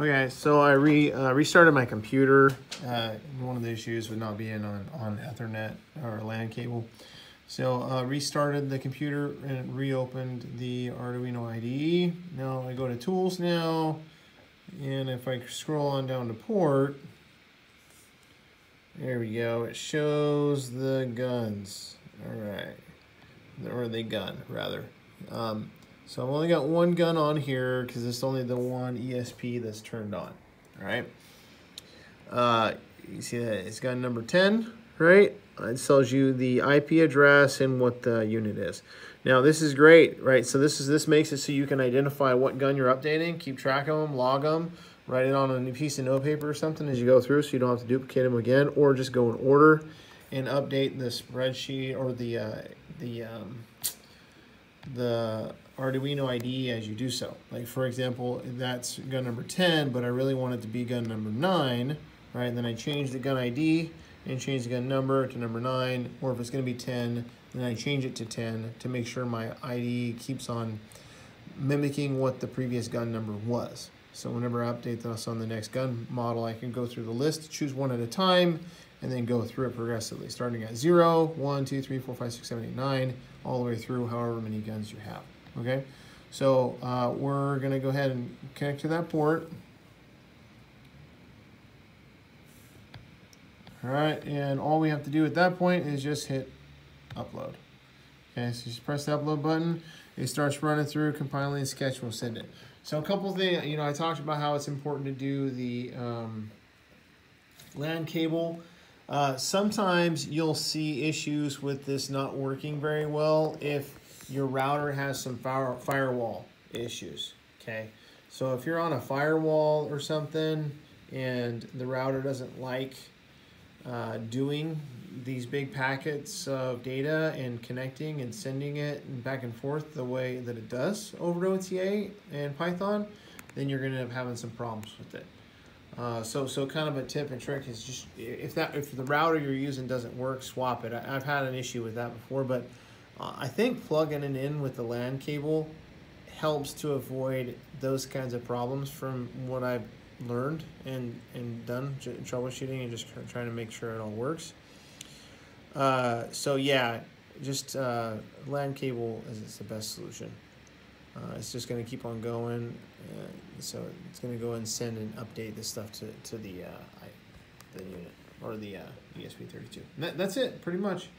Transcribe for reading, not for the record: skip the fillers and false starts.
Okay, so I restarted my computer. One of the issues with not being on Ethernet or LAN cable. So restarted the computer and reopened the Arduino IDE. Now I go to Tools now, and if I scroll on down to Port, there we go. It shows the guns. All right, or the gun rather. So I've only got one gun on here because it's only the one ESP that's turned on. All right. You see that it's gun number 10, right? It tells you the IP address and what the unit is. Now this is great, right? So this makes it so you can identify what gun you're updating, keep track of them, log them, write it on a piece of notepaper or something as you go through, so you don't have to duplicate them again, or just go in order and update the spreadsheet or the Arduino IDE as you do so. Like for example, that's gun number 10, but I really want it to be gun number 9, right? And then I change the gun ID and change the gun number to number 9, or if it's gonna be 10, then I change it to 10 to make sure my IDE keeps on mimicking what the previous gun number was. So whenever I update this on the next gun model, I can go through the list, choose one at a time, and then go through it progressively, starting at 0, 1, 2, 3, 4, 5, 6, 7, 8, 9, all the way through however many guns you have, okay? So we're gonna go ahead and connect to that port. All right, and all we have to do at that point is just hit upload. Okay, so just press the upload button. It starts running through, compiling sketch, we'll send it. So a couple things, you know, I talked about how it's important to do the LAN cable. Sometimes you'll see issues with this not working very well if your router has some firewall issues, okay? So if you're on a firewall or something and the router doesn't like doing these big packets of data and connecting and sending it back and forth the way that it does over OTA and Python, then you're going to end up having some problems with it. So kind of a tip and trick is just if the router you're using doesn't work, swap it. I've had an issue with that before, but I think plugging it in with the LAN cable helps to avoid those kinds of problems from what I've learned and done troubleshooting and just trying to make sure it all works. So yeah, just LAN cable is the best solution. It's just going to keep on going, so it's going to go and send and update this stuff to the unit or the ESP32. That's it, pretty much.